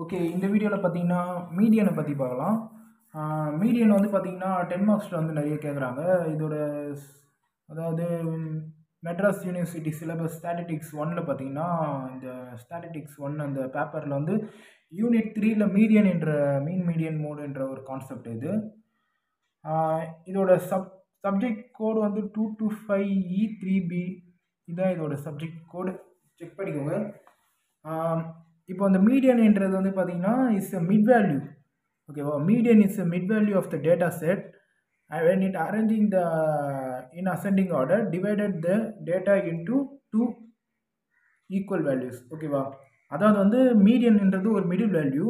Okay, இந்த வீடியோவில் பார்த்தீங்கன்னா மீடியனை பற்றி பார்க்கலாம். மீடியன் வந்து பார்த்தீங்கன்னா 10 மார்க்ஸில் வந்து நிறைய கேட்குறாங்க. இதோட அதாவது மெட்ராஸ் யூனிவர்சிட்டி சிலபஸ் ஸ்டாட்டிஸ்டிக்ஸ் 1ல் பார்த்தீங்கன்னா இந்த ஸ்டாட்டிஸ்டிக்ஸ் 1 அந்த பேப்பரில் வந்து யூனிட் 3ல் மீடியன் என்ற மீடியன் மோடு என்ற ஒரு கான்செப்ட் இது. இதோட சப்ஜெக்ட் கோடு வந்து 225E3B. இதுதான் இதோட சப்ஜெக்ட் கோடு. செக் பண்ணிக்கோங்க. இப்போ அந்த மீடியன்ன்றது வந்து பார்த்தீங்கன்னா இஸ் a mid value. ஓகேவா, median is a mid value of the data set and when it arranging the in ascending order divided the data into two equal values. ஓகேவா, அதாவது வந்து மீடியன்ன்றது ஒரு மிடில் வேல்யூ.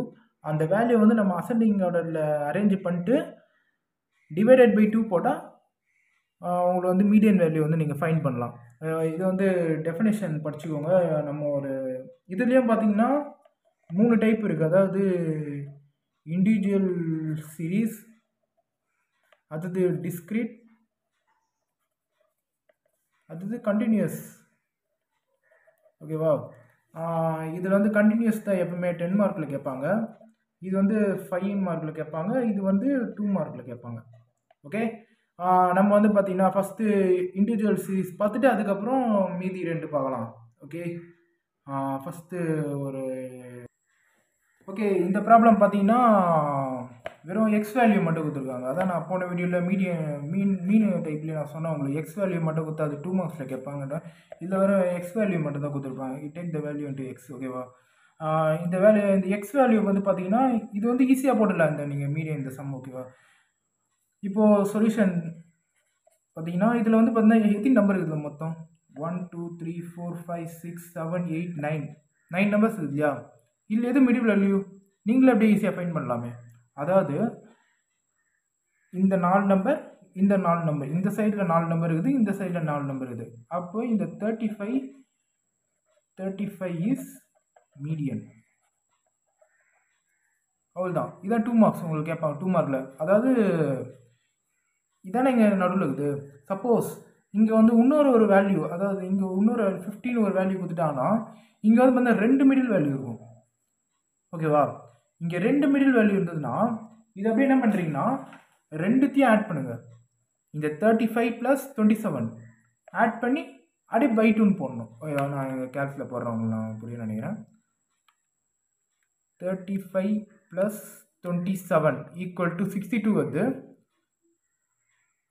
அந்த வேல்யூ வந்து நம்ம ascending ஆர்டரில் arrange பண்ணிட்டு டிவைடட் பை 2 போட்டால் உங்களுக்கு வந்து மீடியன் வேல்யூ வந்து நீங்கள் ஃபைண்ட் பண்ணலாம். இது வந்து டெஃபினேஷன் படிச்சுக்கோங்க. நம்ம ஒரு இதுலேயும் பார்த்தீங்கன்னா 3 டைப் இருக்குது. அதாவது இண்டிவிஜுவல் சீரீஸ், அடுத்தது டிஸ்க்ரீட், அடுத்தது கண்டினியூஸ். ஓகேவா, இதில் வந்து கண்டினியூஸ் தான் எப்பவுமே 10 மார்க்கில் கேட்பாங்க. இது வந்து 5 மார்க்கில் கேட்பாங்க. இது வந்து 2 மார்க்கில் கேட்பாங்க. ஓகே, நம்ம வந்து பார்த்தீங்கன்னா ஃபஸ்ட்டு இண்டிவிஜுவல் சீரீஸ் பார்த்துட்டு அதுக்கப்புறம் மீதி 2 பார்க்கலாம். ஓகே, ஃபஸ்ட்டு இந்த ப்ராப்ளம் பார்த்தீங்கன்னா வெறும் எக்ஸ் வேல்யூ மட்டும் கொடுத்துருக்காங்க. அதான் நான் போன வீடியோவில் மீன் டைப்லேயே நான் சொன்னேன் உங்களுக்கு எக்ஸ் வேல்யூ மட்டும் கொடுத்தா அது 2 மார்க்ஸில் கேட்பாங்கன்ற. இதில் வெறும் எக்ஸ் வேல்யூ மட்டும் தான் கொடுத்துருப்பாங்க. It take the value into X. ஓகேவா, இந்த எக்ஸ் வேல்யூ வந்து பார்த்தீங்கன்னா இது வந்து ஈஸியாக போட்டுடலாம் இந்த நீங்கள் மீடியம் இந்த சம். ஓகேவா, இப்போது சொல்யூஷன் பார்த்தீங்கன்னா இதில் வந்து பார்த்தீங்கன்னா எத்தனை நம்பர் இருக்குது மொத்தம் 1 2 3 4 5 6 7 8 9 நம்பர்ஸ் இருக்குது இல்லையா. இதில் எது மிடில் வேல்யூ நீங்களே அப்படியே ஈஸியாக ஃபைண்ட் பண்ணலாமே. அதாவது இந்த 4 நம்பர், இந்த 4 நம்பர், இந்த சைடில் 4 நம்பர் இருக்குது, இந்த சைடில் 4 நம்பர் இருக்குது. அப்போ இந்த 35 இஸ் மீடியன். அவ்வளோதான். இதான் 2 மார்க்ஸ் உங்களுக்கு கேட்பாங்க 2 மார்க்கில். அதாவது இதானே இங்கே நடுவில் இருக்குது. சப்போஸ் இங்கே வந்து இன்னொரு வேல்யூ, அதாவது இங்கே இன்னொரு 15 ஒரு வேல்யூ கொடுத்துட்டாங்கன்னா இங்கே வந்து பார்த்தீங்கன்னா 2 மிடில் வேல்யூ இருக்கும். ஓகேவா, இங்கே 2 மிடில் வேல்யூ இருந்ததுன்னா இது அப்படியே என்ன பண்ணுறீங்கன்னா ரெண்டுத்தையும் ஆட் பண்ணுங்கள். இந்த 35 + 27 ஆட் பண்ணி அப்படியே பை 2ன்னு போடணும். ஓகேவா, நான் இங்கே கேல்குலேட் போடுறேன், நான் புரிய நினைக்கிறேன். 35 + 27 = 62 வருது.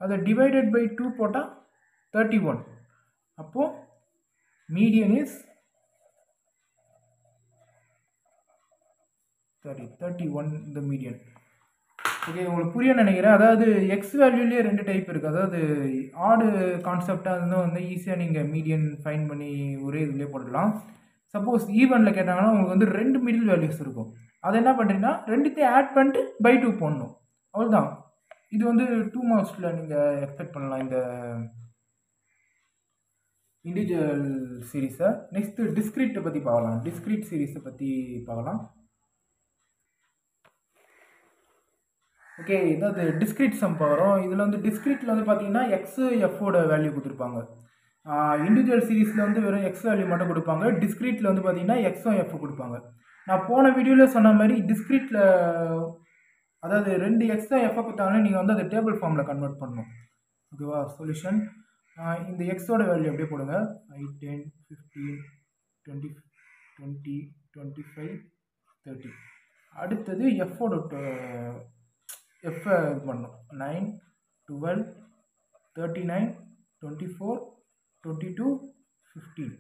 அதை டிவைடட் பை 2 போட்டால் 31. அப்போது மீடியன் இஸ் 31 இந்த மீடியன். ஓகே, உங்களுக்கு புரிய நினைக்கிறேன். அதாவது எக்ஸ் வேல்யூலேயே 2 டைப் இருக்குது. அதாவது ஆடு கான்செப்டாக இருந்தால் வந்து ஈஸியாக நீங்கள் மீடியன் ஃபைண்ட் பண்ணி ஒரே இதுலேயே போடலாம். சப்போஸ் ஈவனில் கேட்டாங்கன்னா உங்களுக்கு வந்து 2 மிடில் வேல்யூஸ் இருக்கும். அதை என்ன பண்ணுறீங்கன்னா ரெண்டுத்தையும் ஆட் பண்ணிட்டு பை 2 போடணும். அவ்வளோதான். இது வந்து 2 மார்க்ஸில் நீங்கள் எக்ஸ்பெக்ட் பண்ணலாம் இந்த இண்டிவிஜுவல் சீரீஸை. நெக்ஸ்ட்டு டிஸ்க்ரீட்டை பற்றி பார்க்கலாம். டிஸ்க்ரீட் சீரீஸை பற்றி பார்க்கலாம். ஓகே, இதாவது டிஸ்க்ரீட் சம் வரும். இதில் வந்து டிஸ்க்ரீட்டில் வந்து பார்த்தீங்கன்னா எக்ஸு எஃபோட வேல்யூ கொடுத்துருப்பாங்க. இண்டிவிஜுவல் சீரீஸில் வந்து வெறும் எக்ஸ் வேல்யூ மட்டும் கொடுப்பாங்க. டிஸ்க்ரீட்டில் வந்து பார்த்தீங்கன்னா எக்ஸும் எஃப் கொடுப்பாங்க. நான் போன வீடியோவில் சொன்ன மாதிரி டிஸ்க்ரீட்டில் அதாவது 2 எக்ஸும் எஃப் கொடுத்தாங்கன்னா நீங்கள் வந்து அதை டேபிள் ஃபார்மில் கன்வெர்ட் பண்ணணும். ஓகேவா, சொல்யூஷன் இந்த எக்ஸோட வேல்யூ அப்படியே போடுங்க. 5 10 15 20 20 25 30. அடுத்தது எஃபோட எஃப் இது பண்ணணும். 9 12 39 24 22 15.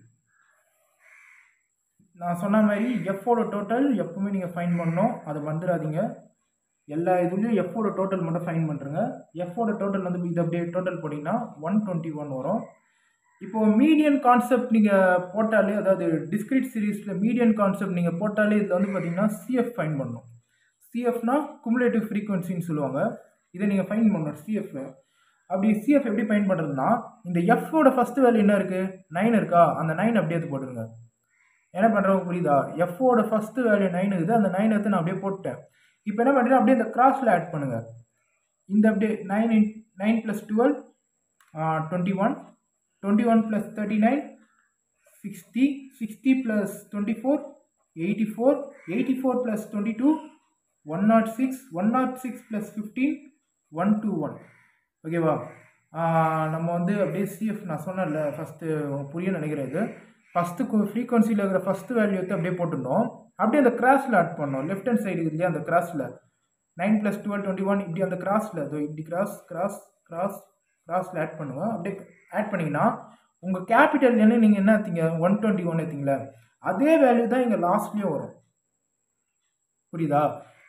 நான் சொன்ன மாதிரி எஃபோட டோட்டல் எப்பவுமே நீங்கள் ஃபைண்ட் பண்ணணும். அதை வந்துடாதீங்க. எல்லா இதுலேயும் எஃபோட டோட்டல் மட்டும் ஃபைண்ட் பண்ணுறங்க. எஃபோட டோட்டல் வந்து இது அப்படியே டோட்டல் போட்டிங்கன்னா 121 வரும். இப்போது மீடியன் கான்செப்ட் நீங்கள் போட்டாலே, அதாவது டிஸ்க்ரீட் சீரீஸில் மீடியன் கான்செப்ட் நீங்கள் போட்டாலே இதில் வந்து பார்த்தீங்கன்னா சிஎஃப் ஃபைண்ட் பண்ணணும். சிஎஃப்னா குமுலேட்டிவ் ஃப்ரீக்வன்சின்னு சொல்லுவாங்க. இதை நீங்கள் ஃபைண்ட் பண்ணணும் சிஎஃப். அப்படி சிஎஃப் எப்படி ஃபைண்ட் பண்ணுறதுன்னா இந்த எஃபோட ஃபஸ்ட்டு வேல்யூ என்ன இருக்குது 9 இருக்கா, அந்த 9 அப்படியே எடுத்து போட்டுருங்க. என்ன பண்ணுறவங்க புரியுதா, எஃபோட ஃபஸ்ட்டு வேல்யூ 9 இருக்குது, அந்த 9 எடுத்து நான் அப்படியே போட்டேன். இப்போ என்ன பண்ணுறேன், அப்படியே இந்த கிராஸில் ஆட் பண்ணுங்கள். இந்த அப்படியே 9 + 12 21 21 + 39 60 60 + 24 84, 84 plus 22, 106, 106 plus 15, 121. ஓகேவா? நம்ம வந்து அப்படியே சிஎஃப் நான் சொன்னேன்ல ஃபஸ்ட்டு புரிய நினைக்கிறது ஃபஸ்ட்டு ஃப்ரீக்வன்சியில் இருக்கிற ஃபஸ்ட்டு வேல்யூ எடுத்து அப்படியே போட்டுருந்தோம். அப்படியே அந்த கிராஸில் ஆட் பண்ணோம். லெஃப்ட் ஹேண்ட் சைடு இல்லையா அந்த கிராஸில் 9 + 12 21 இப்படி அந்த கிராஸில் அதோ இப்படி கிராஸில் ஆட் பண்ணுங்க. அப்படியே ஆட் பண்ணிங்கன்னா உங்கள் கேபிட்டல் என்ன நீங்கள் என்ன எடுத்தீங்க 121 எடுத்தீங்களா அதே வேல்யூ தான் இங்கே லாஸ்ட்லேயும் வரும். புரியுதா?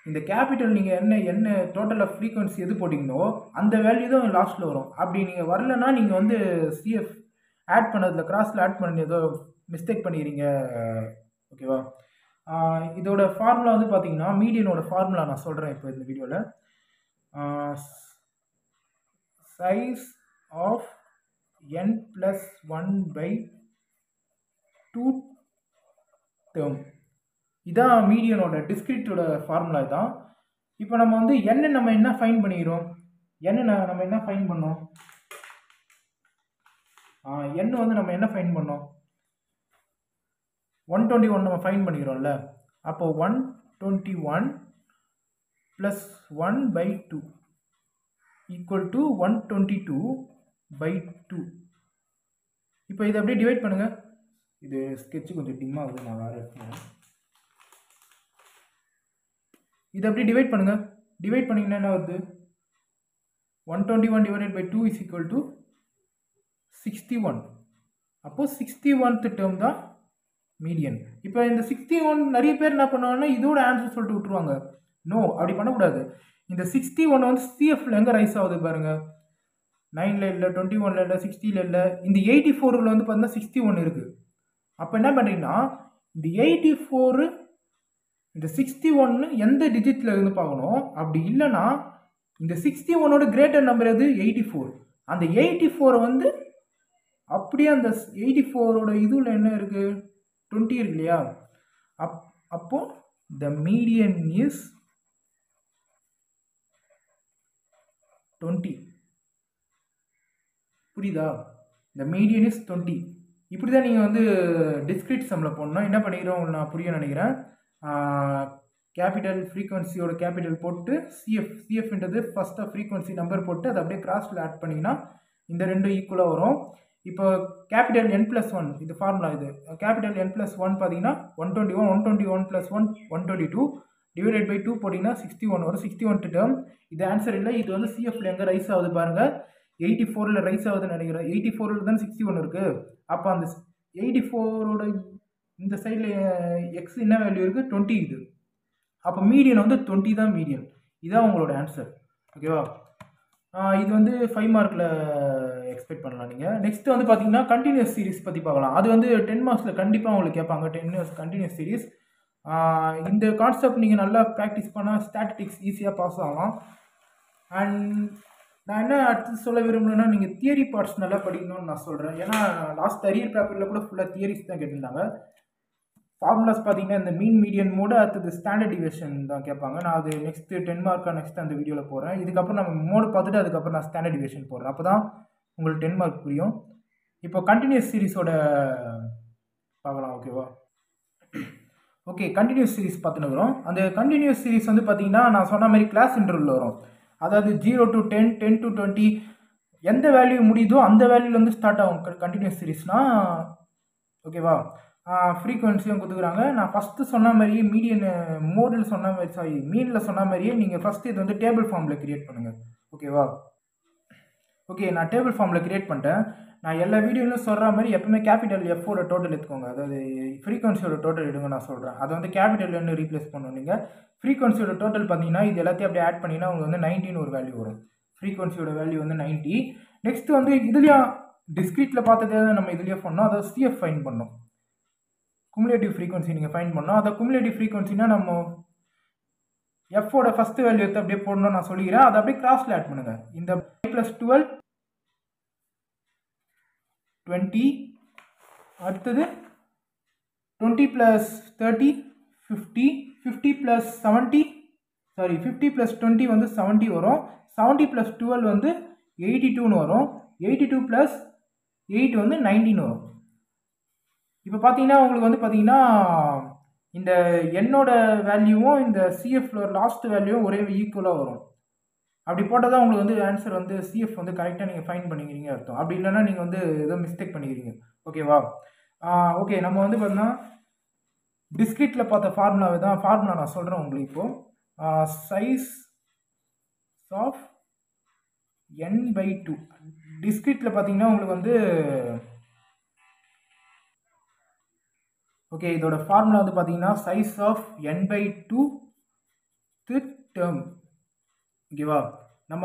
இந்த கேபிட்டல் நீங்கள் என்ன டோட்டல் ஆஃப் ஃப்ரீக்வன்சி எது போட்டிங்களோ அந்த வேல்யூ தான் லாஸ்ட்டில் வரும். அப்படி நீங்கள் வரலன்னா நீங்கள் வந்து சிஎஃப் ஆட் பண்ணதில் கிராஸில் ஆட் பண்ணி ஏதோ மிஸ்டேக் பண்ணிக்கிறீங்க. ஓகேவா? இதோட ஃபார்முலா வந்து பார்த்தீங்கன்னா மீடியனோட ஃபார்முலா நான் சொல்கிறேன் இப்போ இந்த வீடியோவில். சைஸ் ஆஃப் n+1/2 டேர்ம் இதான் மீடியனோட டிஸ்கிரிட்டோட ஃபார்முலா தான். இப்போ நம்ம வந்து நம்ம என்ன ஃபைன் பண்ணிக்கிறோம்? நம்ம என்ன ஃபைன் பண்ணோம்? வந்து நம்ம என்ன ஃபைன் பண்ணோம்? 121 நம்ம ஃபைன் பண்ணிக்கிறோம்ல. அப்போ 121 + 1/2 = 122/2. இப்போ இதை அப்படியே டிவைட் பண்ணுங்க. இது ஸ்கெட்ச் கொஞ்சம் டிம்மாக ஆகுது, நான் வேறு எடுத்துக்கிறேன். இதை அப்படியே டிவைட் பண்ணுங்க. டிவைட் பண்ணிங்கன்னா என்ன வருது? 121/2 = 61. அப்போது 61th டேர்ம் தான் மீடியன். இப்போ இந்த 61 நிறைய பேர் என்ன பண்ணுவாங்கன்னா இதோட ஆன்சர் சொல்லிட்டு விட்டுருவாங்க. நோ, அப்படி பண்ணக்கூடாது. இந்த 61 வந்து சிஎஃப்ல எங்கே ரைஸ் ஆகுது பாருங்கள். 9ல் இல்லை, 21ல் இல்லை, 60ல் இல்லை. இந்த 84ல் வந்து பார்த்தீங்கன்னா 61 இருக்குது. அப்போ என்ன பண்ணுறீங்கன்னா இந்த 84 இந்த 61 எந்த டிஜிட்டில் இருந்து பார்க்கணும். அப்படி இல்லைன்னா இந்த 61ஓட கிரேட்டர் நம்பர் எது? 84. அந்த 84 வந்து அப்படியே அந்த 84ஓட இதுல என்ன இருக்குது? 20 இருக்கு இல்லையா? அப்போ the median is 20. புரியுதா? the median is 20. இப்படி தான் நீங்கள் வந்து டிஸ்கிரிட் சம்மில் போடணும். என்ன பண்ணிக்கிறோம் நான் புரிய நினைக்கிறேன். கேபிட்டல் ஃப்ரீக்வன்சியோட கேபிட்டல் போட்டு சிஎஃப்ன்றது ஃபஸ்ட்டாக ஃப்ரீக்வன்சி நம்பர் போட்டு அதை அப்படியே கிராஸில் ஆட் பண்ணிங்கன்னா இந்த ரெண்டும் ஈக்குவலாக வரும். இப்போ கேபிட்டல் n+1 இது ஃபார்முலா. இது கேபிட்டல் n+1 பார்த்தீங்கன்னா 121, 121 + 1 122 / 2 போட்டிங்கன்னா 61 வரும். 61th term. இது ஆன்சர் இல்லை. இது வந்து சிஎஃப்ல எங்கே ரைஸ் ஆகுது பாருங்கள். 84ல் ரைஸ் ஆகுதுன்னு நினைக்கிறேன். 84ல் தான் 61 இருக்குது. அப்போ அந்த 84ஓட இந்த சைடில் எக்ஸ் என்ன வேல்யூ இருக்குது? 20 இது. அப்போ மீடியன் வந்து 20 தான் மீடியன். இதுதான் உங்களோட ஆன்சர். ஓகேவா? இது வந்து 5 மார்க்கில் எக்ஸ்பெக்ட் பண்ணலாம் நீங்கள். நெக்ஸ்ட் வந்து பார்த்தீங்கன்னா கண்டினியூஸ் சீரிஸ் பற்றி பார்க்கலாம். அது வந்து 10 மார்க்ஸில் கண்டிப்பாக உங்களுக்கு கேட்பாங்க. 10 இயர்ஸ் கண்டினியூஸ் சீரிஸ். இந்த கான்செப்ட் நீங்கள் நல்லா ப்ராக்டிஸ் பண்ணால் ஸ்டாட்டிஸ்டிக்ஸ் ஈஸியாக பாஸ் ஆகலாம். அண்ட் நான் என்ன அடுத்து சொல்ல விரும்புகிறேன்னா நீங்கள் தியரி பார்ட்ஸ் நல்லா படிக்கணும்னு நான் சொல்கிறேன். ஏன்னா லாஸ்ட் அரியர் பேப்பரில் கூட ஃபுல்லாக தியரிஸ் தான் கேட்டிருந்தாங்க. ஃபார்முலாஸ் பார்த்தீங்கன்னா இந்த மீன் மீடியன் மோடு அடுத்தது ஸ்டாண்டர்ட் டிவியேஷன் தான் கேட்பாங்க. நான் அது நெக்ஸ்ட்டு 10 மார்க்காக நெக்ஸ்ட் அந்த வீடியோவில் போகிறேன். இதுக்கப்புறம் நம்ம மோடு பார்த்துட்டு அதுக்கப்புறம் நான் ஸ்டாண்டர்ட் டிவியேஷன் போடுறேன். அப்போ தான் உங்களுக்கு 10 மார்க் புரியும். இப்போ கண்டினியூஸ் சீரிஸோட பார்க்கலாம். ஓகேவா? ஓகே, கண்டினியூஸ் சீரிஸ் பார்த்துனுக்குறோம். அந்த கண்டினியூஸ் சீரிஸ் வந்து பார்த்தீங்கன்னா நான் சொன்ன மாதிரி கிளாஸ் இன்டர்வலில் வரும். அதாவது 0 to 10, 10 to 20 எந்த வேல்யூ முடியுதோ அந்த வேல்யூலேருந்து ஸ்டார்ட் ஆகும் கண்டினியூஸ் சீரிஸ்னால். ஓகேவா? ஃப்ரீக்வன்சியும் கொடுத்துக்கிறாங்க. நான் ஃபஸ்ட்டு சொன்ன மாதிரியே மீடியன் மோடில் சொன்ன மாதிரி மீனில் சொன்ன மாதிரியே நீங்கள் ஃபஸ்ட்டு இது வந்து டேபிள் ஃபார்மில் க்ரியேட் பண்ணுங்கள். ஓகேவா? ஓகே, நான் டேபிள் ஃபார்மில் க்ரியேட் பண்ணிட்டேன். நான் எல்லா வீடியோலையும் சொல்கிற மாதிரி எப்பவுமே கேபிட்டல் எஃபோட டோட்டல் எடுத்துக்கோங்க. அதாவது ஃப்ரீக்வன்சியோட டோட்டல் எடுங்க நான் சொல்கிறேன். அதை வந்து கேபிட்டல் என்ன ரீப்ளேஸ் பண்ணணும். நீங்கள் ஃப்ரீக்வன்சியோட டோட்டல் பார்த்தீங்கன்னா இது எல்லாத்தையும் அப்படியே ஆட் பண்ணிங்கன்னா உங்களுக்கு வந்து 19 ஒரு வேல்யூ வரும். ஃப்ரீக்வன்சியோட வேல்யூ வந்து 90. நெக்ஸ்ட்டு வந்து இதுலேயும் டிஸ்கிரீட்டில் பார்த்ததே நம்ம இதுலேயே பண்ணோம். அதாவது சிஎஃப் ஃபைன் பண்ணோம். குமுலேட்டிவ் ஃப்ரீக்வன்சி நீங்கள் ஃபைன் பண்ணோம். அதை குமுலேட்டிவ் ஃப்ரீக்வன்சினா நம்ம எஃபோட ஃபஸ்ட்டு வேல்யூ எடுத்து அப்படியே போடணும்னு நான் சொல்லிக்கிறேன். அதை அப்படியே கிராஸில் ஆட் பண்ணுங்கள். இந்த 5 + 12 20 அடுத்தது 20 + 30 50 50 + 70 50 + 20 வந்து 70 வரும். 70 + 12 வந்து 82ன்னு வரும். 82 + 8 வந்து 19 வரும். இப்போ பார்த்தீங்கன்னா உங்களுக்கு வந்து பார்த்தீங்கன்னா இந்த என்னோட வேல்யூவும் இந்த சிஎஃப்ல லாஸ்ட் வேல்யூவும் ஒரே ஈக்குவலாக வரும். அப்படி போட்டால் தான் உங்களுக்கு வந்து ஆன்சர் வந்து சிஎஃப் வந்து கரெக்டாக நீங்கள் ஃபைண்ட் பண்ணிக்கிறீங்க அர்த்தம். அப்படி இல்லைன்னா நீங்கள் வந்து ஏதோ மிஸ்டேக் பண்ணிக்கிறீங்க. ஓகேவா? ஓகே, நம்ம வந்து பார்த்தீங்கன்னா டிஸ்கிரிட்டில் பார்த்த ஃபார்முலாவை தான் ஃபார்முலா நான் சொல்கிறேன் உங்களுக்கு இப்போது. சைஸ் ஆஃப் n/2 டிஸ்கிரிட்டில் பார்த்தீங்கன்னா உங்களுக்கு வந்து ஓகே, இதோட ஃபார்முலா வந்து பார்த்தீங்கன்னா சைஸ் ஆஃப் n/2 டேர்ம். ஓகேவா? நம்ம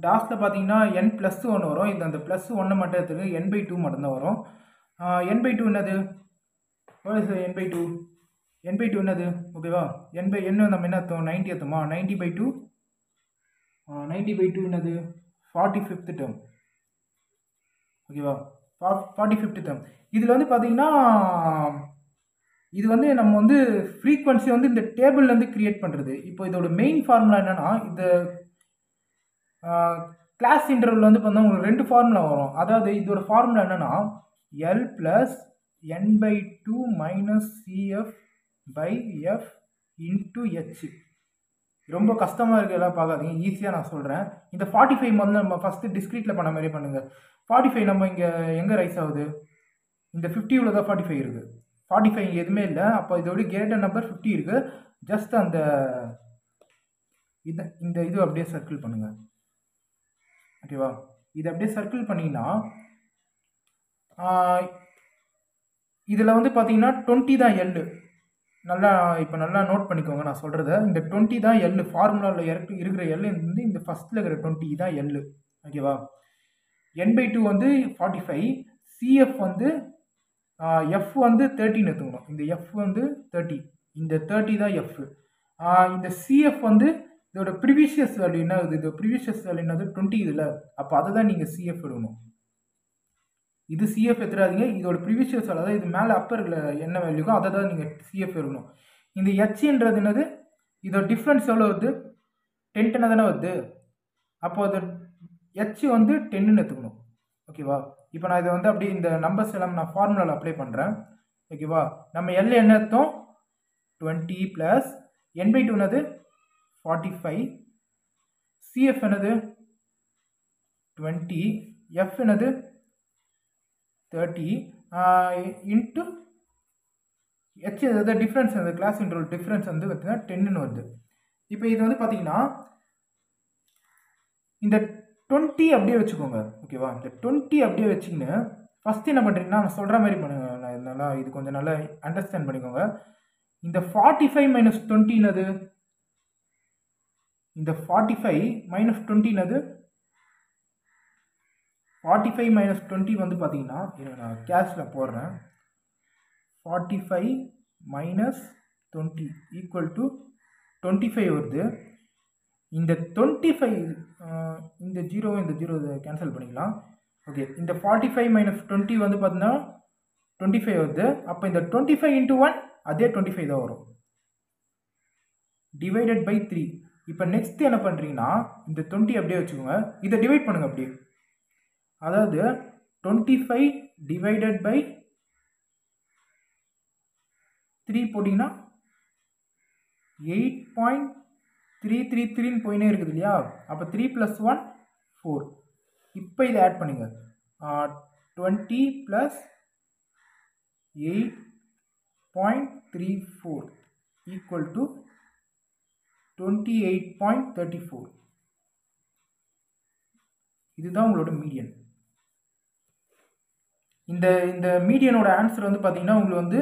லாஸ்ட்டில் பார்த்தீங்கன்னா n+1 வரும். இது அந்த +1 மட்டும் எடுத்துருக்கு n/2 மட்டும்தான் வரும். n/2 என்னது? n/2 n/2 என்னது? ஓகேவா? n நம்ம என்ன அர்த்தம்? 90 அர்த்தமா? 90/2 90/2 என்னது? 45th term. ஓகேவா? 45th term. இதில் வந்து பார்த்தீங்கன்னா இது வந்து நம்ம வந்து ஃப்ரீக்வன்சி வந்து இந்த டேபிள்லேருந்து கிரியேட் பண்ணுறது. இப்போ இதோட மெயின் ஃபார்முலா என்னன்னா, இந்த கிளாஸ் இன்டர்வல் வந்து பார்த்தா உங்களுக்கு 2 ஃபார்முலா வரும். அதாவது இதோட ஃபார்முலா என்னன்னா L + n/2 - CF/F × H. ரொம்ப கஷ்டமாக இருக்குது, எல்லாம் பார்க்காதீங்க, ஈஸியாக நான் சொல்கிறேன். இந்த 45 முதல்ல நம்ம ஃபஸ்ட்டு டிஸ்கிரிட்டில் பண்ண மாதிரி பண்ணுங்கள். 45 நம்ம இங்கே எங்கே ரைஸ் ஆகுது? இந்த 50 தான் 45 இருக்குது. 45 எதுவுமே இல்லை. அப்போ இதோட கிரேட்டர் நம்பர் 50 இருக்குது. ஜஸ்ட் அந்த இந்த இது அப்படியே சர்க்கிள் பண்ணுங்கள். ஓகேவா? இது அப்படியே சர்க்கிள் பண்ணிங்கன்னா இதில் வந்து பார்த்தீங்கன்னா 20 தான் எல். இப்போ நல்லா நோட் பண்ணிக்கோங்க நான் சொல்கிறத. இந்த 20 தான் எல். ஃபார்முலாவில் இருக்கிற எல் வந்து இந்த ஃபஸ்ட்டில் இருக்கிற 20 தான் எல். ஓகேவா? n/2 வந்து 45. சிஎஃப் வந்து எஃப் வந்து 13 எடுத்துக்கணும். இந்த எஃப் வந்து 30. இந்த 30 தான் எஃப். இந்த சிஎஃப் வந்து இதோட ப்ரீவியஸ் வேல்யூ என்ன ஆகுது? இது ப்ரீவியஸ் வேல்யூ என்னது? 20 இதில். அப்போ அதை தான் நீங்கள் சிஎஃப் எடுக்கணும். இது சிஎஃப் எடுத்துடாதீங்க. இதோட ப்ரீவியஸ் வேல்யூ, அதாவது இது மேலே அப்பரில் என்ன வேல்யூக்கோ அதை தான் நீங்கள் சிஎஃப் எடுக்கணும். இந்த ஹெச்ன்றது என்னது? இதோட டிஃப்ரென்ஸ் எவ்வளோ வருது? 10 தானே வருது. அப்போ அது ஹெச் வந்து 10ன்னு எடுத்துக்கணும். ஓகேவா? இப்போ நான் இதை வந்து அப்படியே இந்த நம்பர்ஸ் எல்லாம் நான் ஃபார்முலாவில் அப்ளை பண்ணுறேன். ஓகேவா? நம்ம எல் என்ன அர்த்தம்? 20 + n/2 என்னது? 45. சிஎஃப் என்னது? 20. எஃப் என்னது? 30 இன்ட்டு ஹெச். அதாவது டிஃப்ரென்ஸ், அந்த கிளாஸ் இன்டர்வல் டிஃப்ரென்ஸ் வந்து பார்த்தீங்கன்னா 10ன்னு வருது. இப்போ இது வந்து பார்த்தீங்கன்னா இந்த 20 அப்படியே வச்சுக்கோங்க. ஓகேவா? இந்த 20 அப்படியே வச்சுக்கின்னு ஃபஸ்ட்டு என்ன பண்ணுறீங்கன்னா நான் சொல்கிற மாதிரி பண்ணுங்க. நான் நல்லா இது கொஞ்சம் நல்லா அண்டர்ஸ்டாண்ட் பண்ணிக்கோங்க. இந்த 45 - 20 என்னது? இந்த 45 - 20 என்னது? 45 - 20 வந்து பார்த்தீங்கன்னா நான் கேஷில் போடுறேன். 45 - 20 = 25 வருது. இந்த 25 இந்த 0 கேன்சல் பண்ணிக்கலாம். ஓகே, இந்த 45 - 20 வந்து பார்த்தீங்கன்னா 25 வருது. அப்போ இந்த 25 × 1 அதே 25 தான் வரும். Divided by 3. இப்போ நெக்ஸ்ட் என்ன பண்ணுறீங்கன்னா இந்த 20 அப்படியே வச்சுக்கோங்க. இதை டிவைட் பண்ணுங்க அப்படியே. அதாவது 25 டிவைடட் பை 3 போட்டிங்கன்னா 8.333ன்னு போயினே இருக்குது இல்லையா? அப்போ 3 + 1 4. இப்போ இதை ஆட் பண்ணுங்க. 20 + 8.34 = 28.34. இதுதான் உங்களோட மீடியன். இந்த மீடியனோட ஆன்சர் வந்து பார்த்தீங்கன்னா உங்களுக்கு வந்து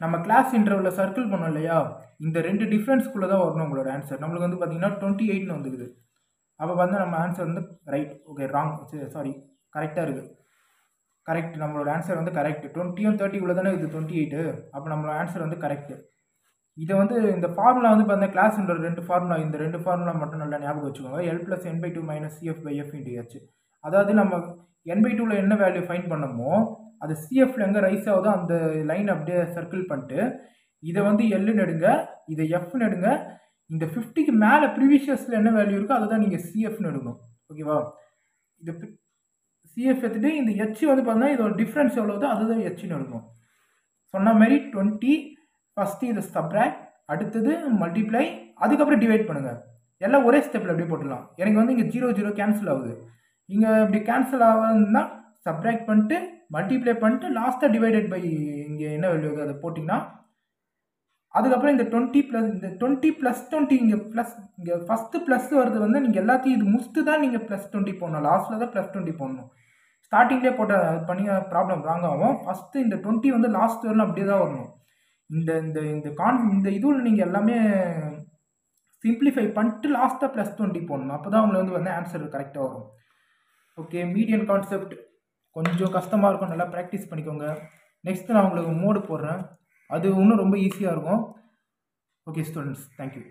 நம்ம கிளாஸ் இன்டர்வலில் சர்க்கிள் பண்ணோம் இல்லையா? இந்த 2 டிஃப்ரென்ஸ்குள்ளே தான் வரணும் உங்களோட ஆன்சர். நம்மளுக்கு வந்து பார்த்தீங்கன்னா 28ன்னு வந்துக்குது. அப்போ வந்து நம்ம ஆன்சர் வந்து ரைட். ஓகே, ராங், சாரி, கரெக்டாக இருக்குது. கரெக்ட், நம்மளோட ஆன்சர் வந்து கரெக்ட். 20யும் 30 தானே இது 28. அப்போ நம்மளோட ஆன்சர் வந்து கரெக்ட். இதை வந்து இந்த ஃபார்முலா வந்து பார்த்தீங்கன்னா கிளாஸ் இன்டர்வல் 2 ஃபார்முலா, இந்த 2 ஃபார்முலா மட்டும் நல்லா ஞாபகம் வச்சுக்கோங்க. L + n/2 - CF/F × H. அதாவது நம்ம n/2ல என்ன வேல்யூ ஃபைண்ட் பண்ணமோ அது சிஎஃப்ல எங்கே ரைஸ் ஆகுதோ அந்த லைன் அப்படியே சர்க்கிள் பண்ணிட்டு இதை வந்து எல்லுன்னு எடுங்க, இதை எஃப்னு எடுங்க. இந்த 50க்கு மேலே ப்ரீவியஸில் என்ன வேல்யூ இருக்கோ அதை தான் நீங்கள் சிஎஃப்னு எடுக்கணும். ஓகேவா? இது சிஎஃப் எடுத்துட்டு இந்த ஹெச் வந்து பார்த்தீங்கன்னா இதோட டிஃப்ரென்ஸ் எவ்வளோதோ அதுதான் ஹெச்னு எடுக்கணும். சொன்ன மாதிரி 20 ஃபஸ்ட்டு இதை சப்ராக்ட், அடுத்தது மல்டிப்ளை, அதுக்கப்புறம் டிவைட் பண்ணுங்கள். எல்லாம் ஒரே ஸ்டெப்பில் அப்படியே போட்டுடலாம். எனக்கு வந்து இங்கே 0 0 கேன்சல் ஆகுது. இங்கே இப்படி கேன்சல் ஆகுதுன்னா சப்ராக்ட் பண்ணிட்டு மல்டிப்ளை பண்ணிட்டு லாஸ்ட்டாக டிவைடட் பை இங்கே என்ன வேல்யூ அதை போட்டிங்கன்னா அதுக்கப்புறம் இந்த 20 ப்ளஸ் இந்த 20 ப்ளஸ் 20 இங்கே ஃபஸ்ட்டு ப்ளஸ் வருது வந்து நீங்கள் எல்லாத்தையும் இது முடிச்சுட்டு தான் நீங்கள் ப்ளஸ் 20 போடணும். லாஸ்ட்டில் தான் ப்ளஸ் 20 போடணும். ஸ்டார்டிங்லேயே போட்ட பண்ணி ப்ராப்ளம் ராங் ஆகும். ஃபஸ்ட்டு இந்த 20 வந்து லாஸ்ட் வரணும், அப்படியே தான் வரணும். இந்த இந்த இந்த இதுவில் நீங்கள் எல்லாமே சிம்பிளிஃபை பண்ணிட்டு லாஸ்ட்டாக ப்ளஸ் 20 போடணும். அப்போ தான் உங்களுக்கு வந்து ஆன்சர் கரெக்டாக வரும். ஓகே, மீடியன் கான்செப்ட் கொஞ்சம் கஷ்டமாக இருக்கும், நல்லா ப்ராக்டிஸ் பண்ணிக்கோங்க. நெக்ஸ்ட்டு நான் உங்களுக்கு மோடு போடுறேன், அது இன்னும் ரொம்ப ஈஸியாக இருக்கும். Okay students, thank you.